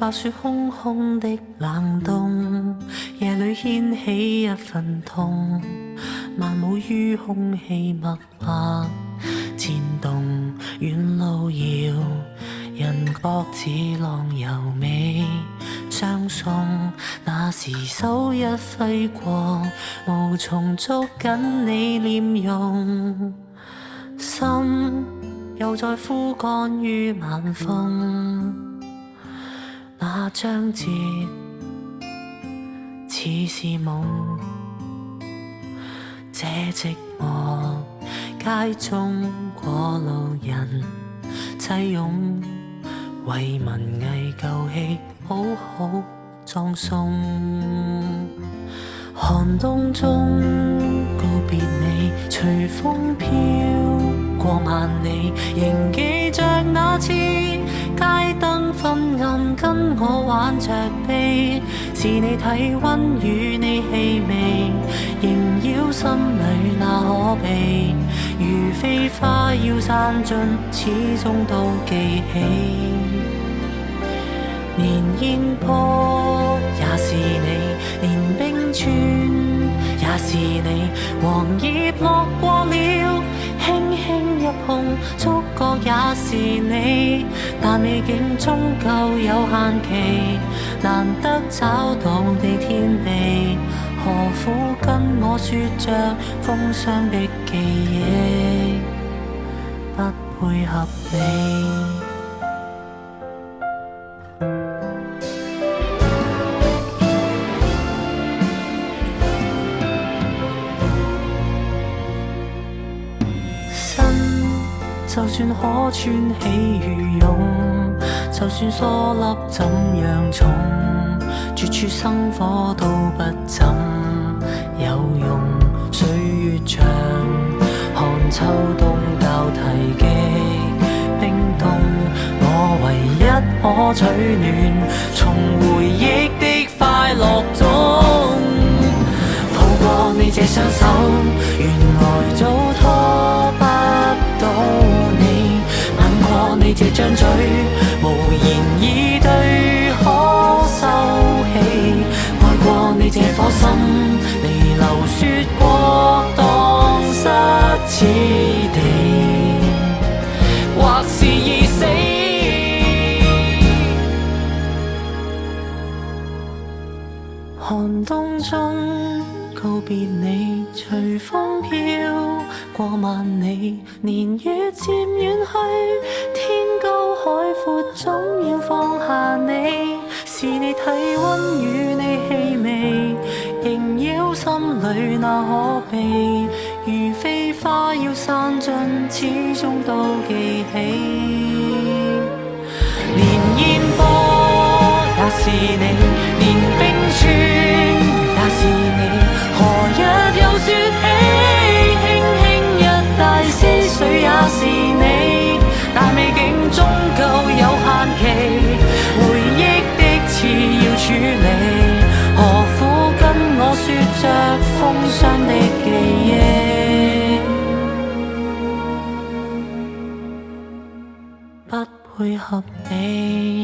白雪空空的冷冬，夜裏掀起一份痛，漫舞於空氣脈脈漸動，遠路遙，人各似浪遊尾相送。那時手一揮過，無從捉緊你臉容，心又再枯乾於晚風。那章節似是夢，這寂寞街中過路人擠擁，為文藝舊戲好好葬送。寒冬中告別你，隨風飄過萬里，仍記着那次街燈昏暗，跟我玩着悲，是你體溫與你氣味，縈繞心裏那可避，如飛花要散盡，始終都記起。年煙波也是你，年冰川也是你，黃葉落過了，輕輕一碰，觸覺也是你，但美景終究有限期，難得找到你天地，何苦跟我說着風霜的記憶，不配合你。就算可穿起羽絨，就算疏粒怎樣重，絕處生火都不怎有用。歲月長，寒秋冬交替的冰凍，我唯一可取暖，從回憶的快樂中抱過你這雙手，原來早拖不到你，吻過你這張嘴，無言以對可收起，愛過你這顆心，離流雪過蕩失此地，或是已死。寒冬中告別你，隨風飄過萬里，年月漸遠去，天高海闊，總要放下你，是你體溫與你氣味，縈繞心裏那可避，如飛花要散盡，始終都記起。年煙波也是你，年冰川也是你，何日又說起，輕輕一帶絲水也是你，但美景終究有限期，回憶的刺要處理，何苦跟我說着風霜的記憶，不配合你。